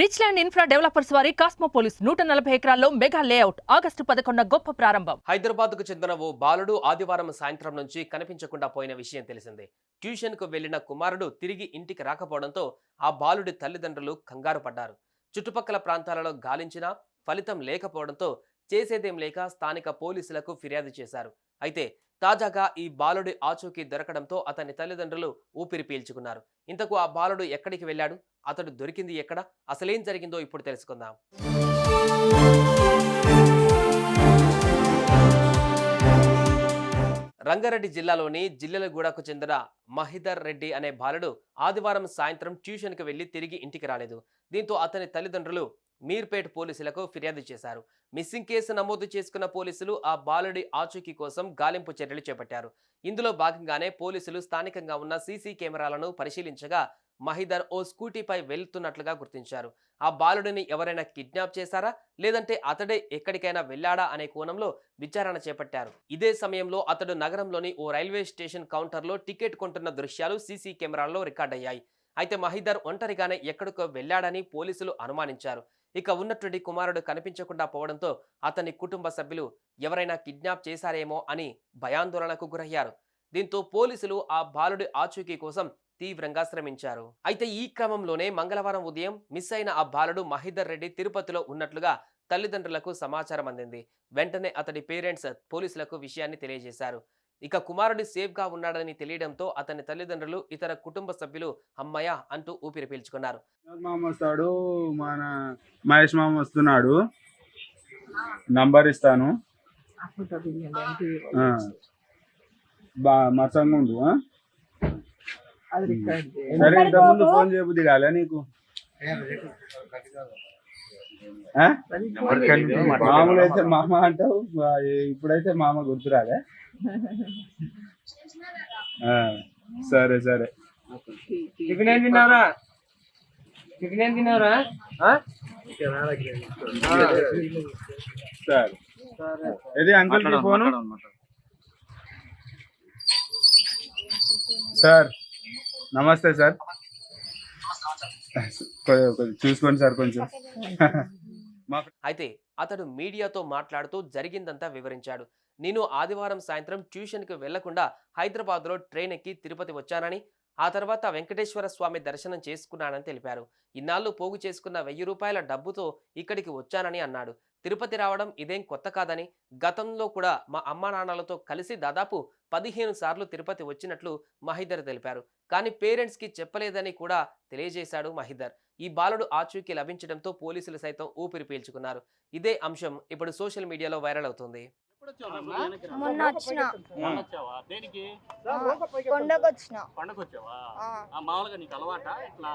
Rich land infra developers వారి కాస్మోపోలిస్ 140 ఎకరాల్లో mega layout August 11 గొప్ప ప్రారంభం. హైదరాబాద్కు చెందిన ఓ బాలుడు ఆదివారం సాయంత్రం నుంచి కనిపించకుండా పోయిన విషయం తెలిసిందే. ట్యూషన్కు వెళ్లిన కుమారుడు తిరిగి ఇంటికి రాకపోవడంతో ఆ బాలుడి తల్లిదండ్రులు కంగారు పడ్డారు. చుట్టుపక్కల ప్రాంతాలలో గాలించినా ఫలితం లేకపోవడంతో చేసేదేం లేక స్థానిక పోలీసులకు ఫిర్యాదు చేశారు. అయితే తాజాగా ఈ బాలుడి ఆచూకీ దొరకడంతో అతని తల్లిదండ్రులు ఊపిరి పీల్చుకున్నారు. ఇంతకు ఆ బాలుడు ఎక్కడికి వెళ్ళాడు, అతడు దొరికింది ఎక్కడ, అసలేం జరిగిందో ఇప్పుడు తెలుసుకుందాం. రంగారెడ్డి జిల్లాలోని జిల్లెలగూడకు చెందిన మహిదర్ రెడ్డి అనే బాలుడు ఆదివారం సాయంత్రం ట్యూషన్కి వెళ్లి తిరిగి ఇంటికి రాలేదు. దీంతో అతని తల్లిదండ్రులు మీర్పేట్ పోలీసులకు ఫిర్యాదు చేశారు. మిస్సింగ్ కేసు నమోదు చేసుకున్న పోలీసులు ఆ బాలుడి ఆచూకీ కోసం గాలింపు చర్యలు చేపట్టారు. ఇందులో భాగంగానే పోలీసులు స్థానికంగా ఉన్న సీసీ కెమెరాలను పరిశీలించగా మహిదర్ ఓ స్కూటీపై వెళ్తున్నట్లుగా గుర్తించారు. ఆ బాలుడిని ఎవరైనా కిడ్నాప్ చేశారా, లేదంటే అతడే ఎక్కడికైనా వెళ్లాడా అనే కోణంలో విచారణ చేపట్టారు. ఇదే సమయంలో అతడు నగరంలోని ఓ రైల్వే స్టేషన్ కౌంటర్లో టికెట్ కొంటున్న దృశ్యాలు సీసీ కెమెరాల్లో రికార్డయ్యాయి. అయితే మహిదర్ ఒంటరిగానే ఎక్కడికో వెళ్లాడని పోలీసులు అనుమానించారు. ఇక ఉన్నటువంటి కుమారుడు కనిపించకుండా పోవడంతో అతని కుటుంబ సభ్యులు ఎవరైనా కిడ్నాప్ చేశారేమో అని భయాందోళనకు గురయ్యారు. దీంతో పోలీసులు ఆ బాలుడి ఆచూకీ కోసం తీవ్రంగా శ్రమించారు. అయితే ఈ క్రమంలోనే మంగళవారం ఉదయం మిస్ అయిన ఆ బాలుడు మహిదర్ రెడ్డి తిరుపతిలో ఉన్నట్లుగా తల్లిదండ్రులకు సమాచారం అందింది. వెంటనే అతడి పేరెంట్స్ పోలీసులకు విషయాన్ని తెలియజేశారు. ఇక కుమారుడు సేఫ్ గా ఉన్నాడని తెలియడంతో అతని తల్లిదండ్రులు ఇతర కుటుంబ సభ్యులు అమ్మయ్య అంటూ ఊపిరి పీల్చుకున్నారు. మామ వస్తాడు, మన మహేష్ మామ వస్తున్నాడు, నంబర్ ఇస్తాను, మసంగా ఉండు. సరే, ఇంతకుముందు ఫోన్ చేయబుద్ది కాలే నీకు? మామూలు అయితే మామ అంటావు, ఇప్పుడైతే మామ గుర్తురాలే. సరే సరే. చికెన్ ఏం తిన్నారా? సరే, ఇది అంకుల్ కి ఫోను. సార్ నమస్తే సార్, చూసుకోండి సార్ కొంచెం. అయితే అతడు మీడియాతో మాట్లాడుతూ జరిగిందంతా వివరించాడు. నేను ఆదివారం సాయంత్రం ట్యూషన్కి వెళ్లకుండా హైదరాబాద్లో ట్రైన్ ఎక్కి తిరుపతి వచ్చానని, ఆ తర్వాత వెంకటేశ్వర స్వామి దర్శనం చేసుకున్నానని తెలిపారు. ఇన్నాళ్ళు పోగు చేసుకున్న 1000 రూపాయల డబ్బుతో ఇక్కడికి వచ్చానని అన్నాడు. తిరుపతి రావడం ఇదేం కొత్త కాదని, గతంలో కూడా మా అమ్మా నాన్నలతో కలిసి దాదాపు 15 సార్లు తిరుపతి వచ్చినట్లు మహిదర్ తెలిపారు. కానీ పేరెంట్స్కి చెప్పలేదని కూడా తెలియజేశాడు మహిదర్. ఈ బాలుడు ఆచూకీ లభించడంతో పోలీసులు సైతం ఊపిరి పీల్చుకున్నారు. ఇదే అంశం ఇప్పుడు సోషల్ మీడియాలో వైరల్ అవుతుంది. మొన్న వచ్చిన కొండకు వచ్చిన. మామూలుగా నీకు అలవాటా ఇట్లా?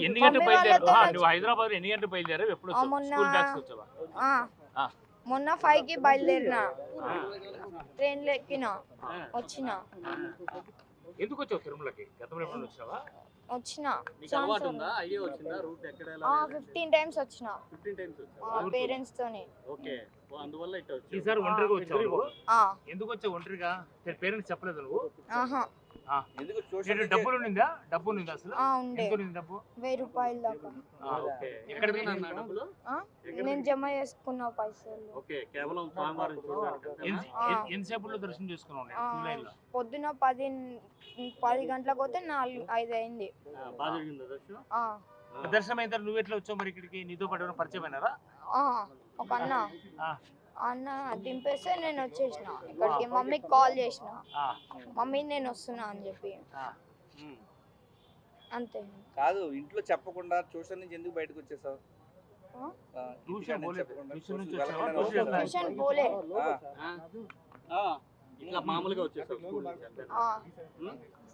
ఎన్ని గంటలు బయలుదేరు? నువ్వు హైదరాబాద్ ఎన్ని గంటలు బయలుదేరావు? ఎప్పుడు మొన్న 5కి బయలుదేరిన, ట్రైన్ లో ఎక్కిన, వచ్చిన. ఎందుకు వచ్చావు తిరుమలకి? గతంలో ఎప్పుడు వచ్చావా? వచ్చిన 15 టైమ్స్ వచ్చిన పేరెంట్స్ తోని. ఈసారి ఒంటరిగా వచ్చావు? ఎందుకు వచ్చావు ఒంటరిగా? పేరెంట్స్ చెప్పలేదు నువ్వు? డబ్బులు ఉండిందా? డబ్బు ఉండిందా అసలు? డబ్బు 1000 రూపాయలు దాకా. నేను జమ చేసుకున్న పైసలు. ఎంతసేపులో దర్శనం చేసుకున్నావు? పొద్దున 10 గంటలకు పోతే 4-5 అయింది. దర్శనం అయిన నువ్వు ఎట్లా వచ్చావు మరి ఇక్కడికి? నీతో పాటు పరిచయం అయినారా? ఒక అన్న దింపేస్తే నేను వచ్చేసిన ఇక్కడికి. మమ్మీకి కాల్ చేసిన, మమ్మీ నేను వస్తున్నా అని చెప్పి. అంతే. కాదు, ఇంట్లో చెప్పకుండా ట్యూషన్ నుంచి ఎందుకు బయటకు వచ్చేసావు? ట్యూషన్ పోలే, ఇట్లా మామూలుగా వచ్చేసావు?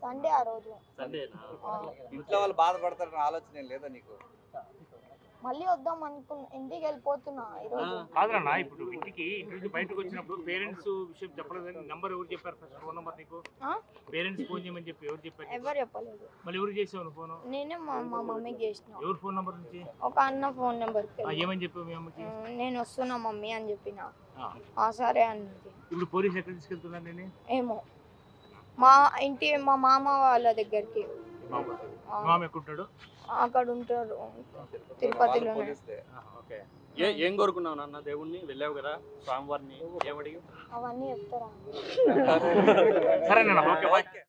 సండే ఆ రోజు. ఇంట్లో వాళ్ళు బాధపడతారని ఆలోచన లేదా నీకు? మళ్ళీ వద్దాం అనుకున్నా, ఇంటికి వెళ్ళిపోతున్నా ఈరోజు. కాదన్నా, ఇప్పుడు ఇంటి నుంచి బయటకు వచ్చినప్పుడు పేరెంట్స్ విషయం చెప్పలేదని నంబర్ ఎవరు చెప్పారు? ఫస్ట్ ఫోన్ నంబర్ నీకు పేరెంట్స్ ఫోన్ చేయమని చెప్పి ఎవరు చెప్పారు? ఎవరు చెప్పలేదు. మళ్ళీ ఎవరు చేసావు ఫోన్? నేనే మా మమ్మీకి చేసిన. ఎవరు ఫోన్ నంబర్ నుంచి? ఒక అన్న ఫోన్ నెంబర్. ఏమని చెప్పావు మీ అమ్మకి? నేను వస్తున్నా మమ్మీ అని చెప్పిన. సరే అన్నది. ఇప్పుడు పోలీసు ఎక్కడ తీసుకెళ్తున్నారు? నేను ఏమో, మా మామ వాళ్ళ దగ్గరికి. మామ ఎక్కడుంటాడు? అక్కడ ఉంటారు తిరుపతిలోనే. పోలీసులే. ఓకే. ఏం కోరుకున్నావు నాన్న దేవుణ్ణి? వెళ్ళావు కదా స్వామివారిని, ఏమడిగి? అవన్నీ చెప్తారా? సరేనా? ఓకే.